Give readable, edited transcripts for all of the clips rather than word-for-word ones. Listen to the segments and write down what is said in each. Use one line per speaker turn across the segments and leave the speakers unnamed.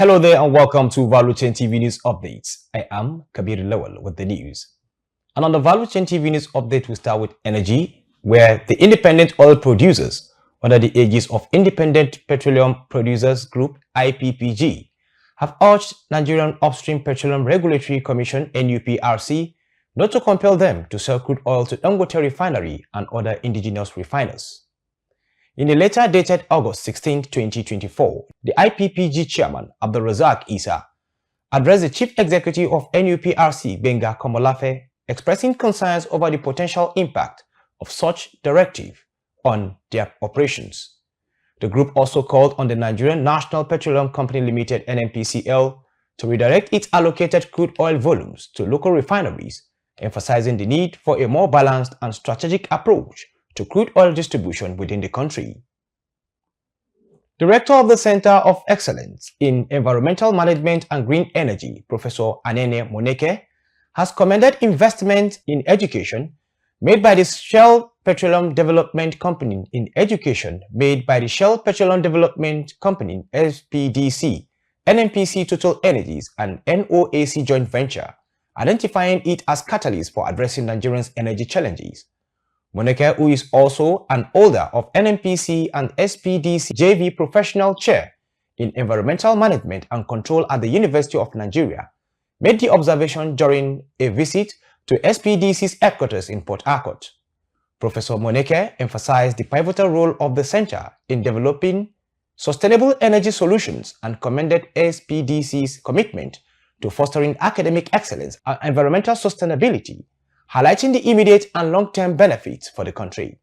Hello there and welcome to Value Chain TV News Updates. I am Kabir Lawal with the news. And on the Value Chain TV News Update, we start with energy, where the independent oil producers, under the aegis of Independent Petroleum Producers Group (IPPG), have urged Nigerian Upstream Petroleum Regulatory Commission (NUPRC) not to compel them to sell crude oil to Dangote Refinery and other indigenous refiners. In a letter dated August 16, 2024, the IPPG chairman, Abdulrazak Isa, addressed the chief executive of NUPRC, Benga Komolafe, expressing concerns over the potential impact of such directive on their operations. The group also called on the Nigerian National Petroleum Company Limited (NNPCL) to redirect its allocated crude oil volumes to local refineries, emphasizing the need for a more balanced and strategic approach to crude oil distribution within the country. Director of the Center of Excellence in Environmental Management and Green Energy, Professor Anene Moneke, has commended investment in education made by the Shell Petroleum Development Company SPDC, NNPC Total Energies and NOAC joint venture, identifying it as catalyst for addressing Nigerians' energy challenges. Moneke, who is also an holder of NNPC and SPDC JV Professional Chair in Environmental Management and Control at the University of Nigeria, made the observation during a visit to SPDC's headquarters in Port Harcourt. Professor Moneke emphasized the pivotal role of the center in developing sustainable energy solutions and commended SPDC's commitment to fostering academic excellence and environmental sustainability, highlighting the immediate and long-term benefits for the country.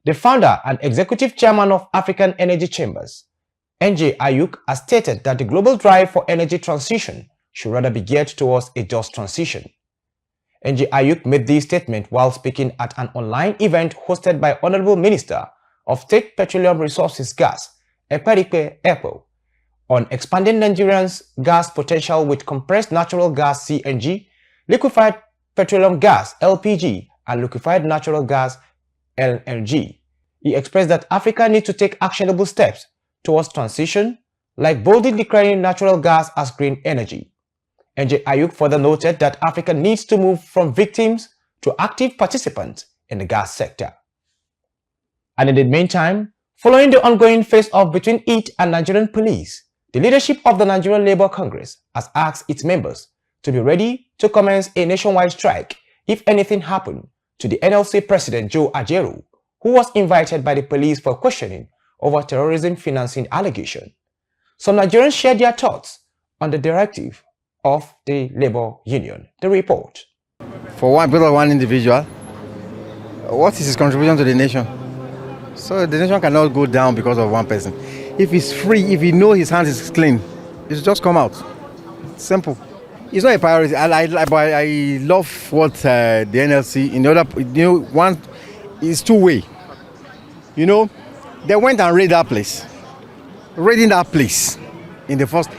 The founder and executive chairman of African Energy Chambers, NJ Ayuk, has stated that the global drive for energy transition should rather be geared towards a just transition. NJ Ayuk made this statement while speaking at an online event hosted by Honorable Minister of State Petroleum Resources Gas, Eperike Epo, on expanding Nigeria's gas potential with compressed natural gas (CNG), liquefied petroleum gas (LPG), and liquefied natural gas (LNG. He expressed that Africa needs to take actionable steps towards transition, like boldly declaring natural gas as green energy. NJ Ayuk further noted that Africa needs to move from victims to active participants in the gas sector. And in the meantime, following the ongoing face-off between it and Nigerian police, the leadership of the Nigerian Labour Congress has asked its members to be ready to commence a nationwide strike if anything happened to the NLC President Joe Ajaero, who was invited by the police for questioning over terrorism financing allegation. Some Nigerians shared their thoughts on the directive of the Labour Union. The report.
For one individual, what is his contribution to the nation? So the nation cannot go down because of one person. If he's free, if he knows his hands is clean, it should just come out. Simple. It's not a priority. I love what the NLC, one is two-way. They went and raided that place. Raiding that place in the first,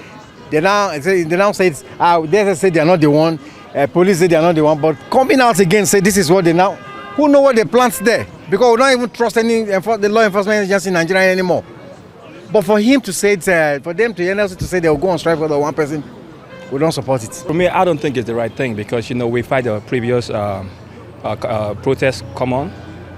they now say they say they are not the one. Police say they are not the one, but coming out again say this is what they now. Who know what they plant there? Because we don't even trust the law enforcement agency in Nigeria anymore. But for him to say it, for them to NLC to say they will go on strike for the one person, we don't support it.
For me, I don't think it's the right thing because, we fight the previous protest come on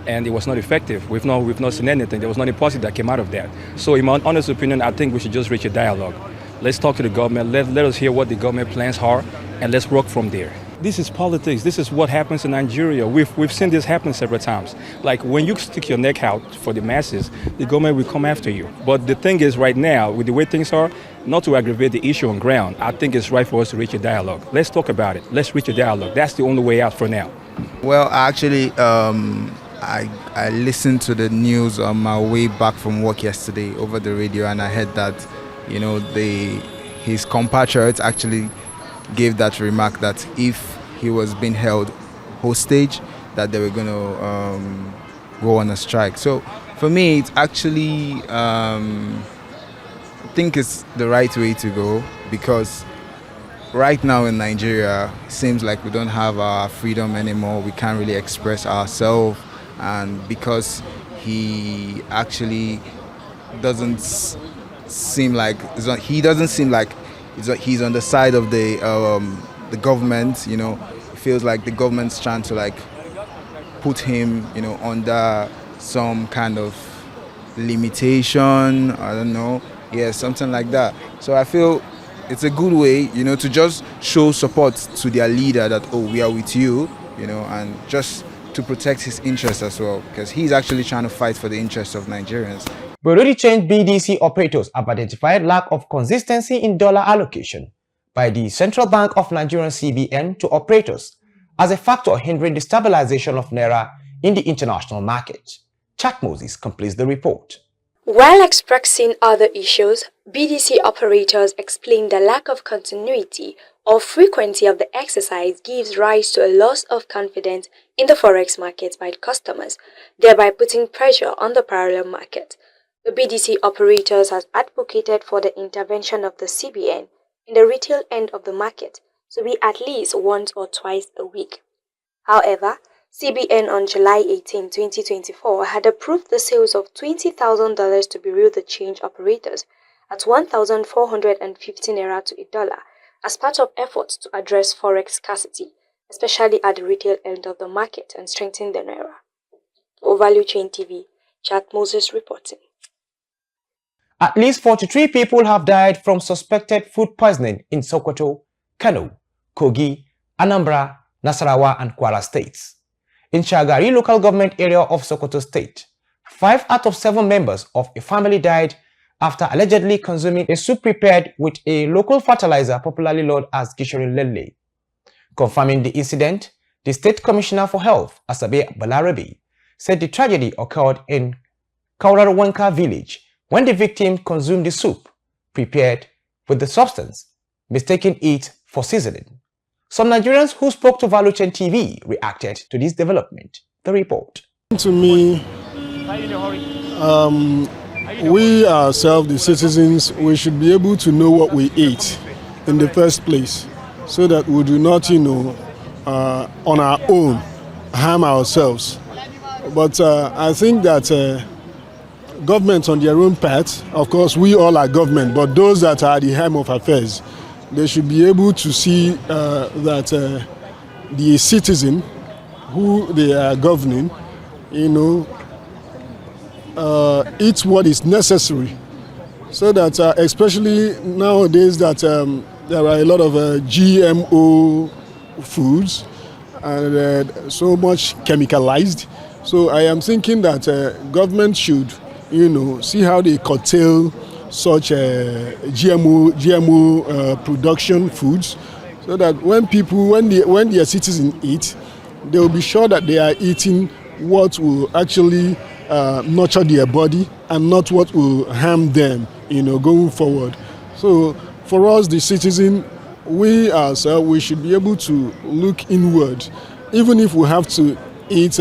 and it was not effective. We've not seen anything. There was nothing positive that came out of that. So in my honest opinion, I think we should just reach a dialogue. Let's talk to the government. Let us hear what the government plans are and let's work from there. This is politics. This is what happens in Nigeria. We've seen this happen several times. Like when you stick your neck out for the masses, the government will come after you. But the thing is right now, with the way things are, not to aggravate the issue on ground, I think it's right for us to reach a dialogue. Let's talk about it. Let's reach a dialogue. That's the only way out for now.
Well, actually, I listened to the news on my way back from work yesterday over the radio, and I heard that, his compatriots actually gave that remark that if he was being held hostage, that they were going to go on a strike. So for me, it's actually, I think it's the right way to go, because right now in Nigeria, it seems like we don't have our freedom anymore. We can't really express ourselves, and because he actually doesn't seem like he doesn't seem like he's on the side of the government. You know, it feels like the government's trying to like put him, you know, under some kind of limitation. I don't know. Yeah, something like that. So I feel it's a good way, you know, to just show support to their leader that, oh, we are with you, you know, and just to protect his interests as well, because he's actually trying to fight for the interests of Nigerians.
Bureau de Change BDC operators have identified lack of consistency in dollar allocation by the Central Bank of Nigeria CBN to operators as a factor hindering the stabilization of Naira in the international market. Chad Moses completes the report.
While expressing other issues, BDC operators explained the lack of continuity or frequency of the exercise gives rise to a loss of confidence in the forex market by customers, thereby putting pressure on the parallel market. The BDC operators has advocated for the intervention of the CBN in the retail end of the market to be at least once or twice a week. However, CBN on July 18, 2024 had approved the sales of $20,000 to Bureau de Change operators at 1,450 Naira to $1 as part of efforts to address forex scarcity, especially at the retail end of the market, and strengthen the Naira. For Value Chain TV, Chad Moses reporting.
At least 43 people have died from suspected food poisoning in Sokoto, Kano, Kogi, Anambra, Nasarawa and Kwara states. In Shagari local government area of Sokoto state, 5 out of 7 members of a family died after allegedly consuming a soup prepared with a local fertilizer popularly known as Gishirin Lele. Confirming the incident, the State Commissioner for Health, Asabe Balarabe, said the tragedy occurred in Kaurawanka village when the victim consumed the soup prepared with the substance, mistaking it for seasoning. Some Nigerians who spoke to Valuchen TV reacted to this development. The report.
To me, we ourselves, the citizens, we should be able to know what we eat in the first place, so that we do not, on our own, harm ourselves. But I think that governments on their own part, of course, we all are government, but those that are at the helm of affairs, they should be able to see that the citizen who they are governing, eats what is necessary, so that especially nowadays that there are a lot of GMO foods and so much chemicalized. So I am thinking that government should, see how they curtail such GMO production foods, so that when their citizens eat, they will be sure that they are eating what will actually nurture their body and not what will harm them, going forward. So for us, the citizen, we ourselves, we should be able to look inward, even if we have to eat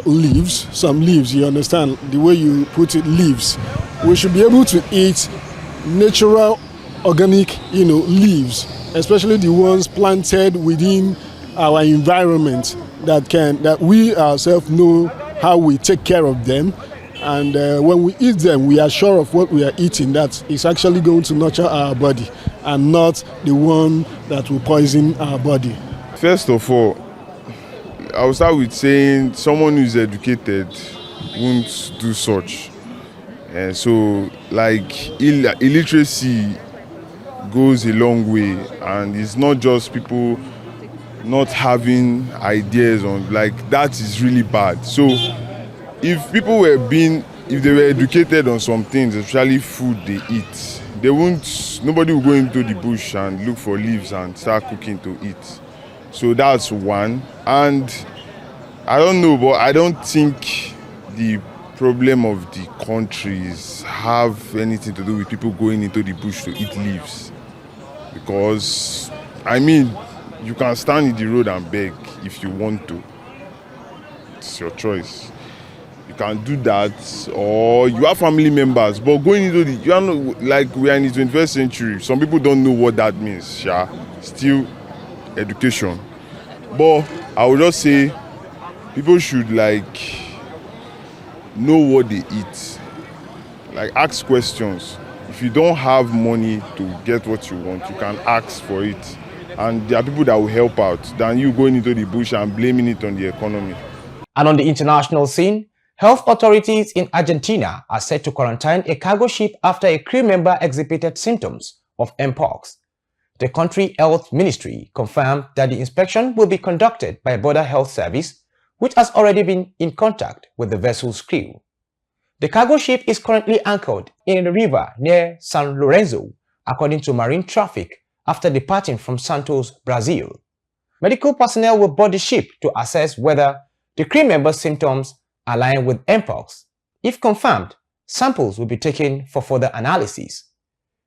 leaves, some leaves, you understand the way you put it, leaves. We should be able to eat natural, organic, leaves, especially the ones planted within our environment that we ourselves know how we take care of them. And when we eat them, we are sure of what we are eating, that is actually going to nurture our body and not the one that will poison our body.
First of all, I will start with saying someone who is educated won't do such. And so, illiteracy goes a long way, and it's not just people not having ideas on, that is really bad. So, if people if they were educated on some things, especially food they eat, nobody will go into the bush and look for leaves and start cooking to eat. So that's one. And I don't know, but I don't think the problem of the countries have anything to do with people going into the bush to eat leaves. Because, you can stand in the road and beg if you want to. It's your choice. You can do that, or you have family members, but going into we are in the 21st century. Some people don't know what that means. Still education. But I would just say people should know what they eat. Ask questions. if you don't have money to get what you want, you can ask for it. And there are people that will help out than you going into the bush and blaming it on the economy.
And on the international scene, health authorities in Argentina are set to quarantine a cargo ship after a crew member exhibited symptoms of Mpox. The country health ministry confirmed that the inspection will be conducted by Border Health Service, which has already been in contact with the vessel's crew. The cargo ship is currently anchored in a river near San Lorenzo, according to marine traffic, after departing from Santos, Brazil. Medical personnel will board the ship to assess whether the crew member's symptoms align with Mpox. If confirmed, samples will be taken for further analysis.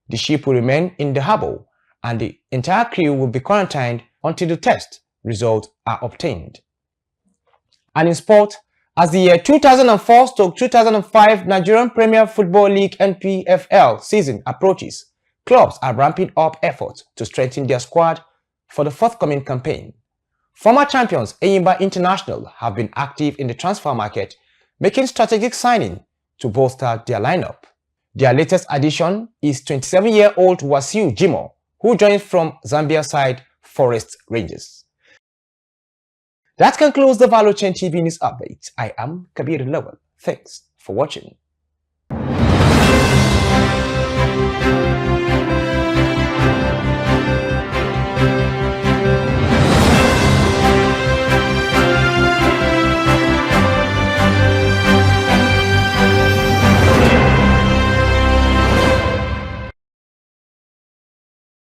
The ship will remain in the harbor and the entire crew will be quarantined until the test results are obtained. And in sport, as the year 2004-2005 Nigerian Premier Football League NPFL season approaches, clubs are ramping up efforts to strengthen their squad for the forthcoming campaign. Former champions Enyimba International have been active in the transfer market, making strategic signing to bolster their lineup. Their latest addition is 27-year-old Wasiu Jimo, who joins from Zambia side Forest Rangers. That concludes the Value Chain TV News Update. I am Kabir Lawal. Thanks for watching.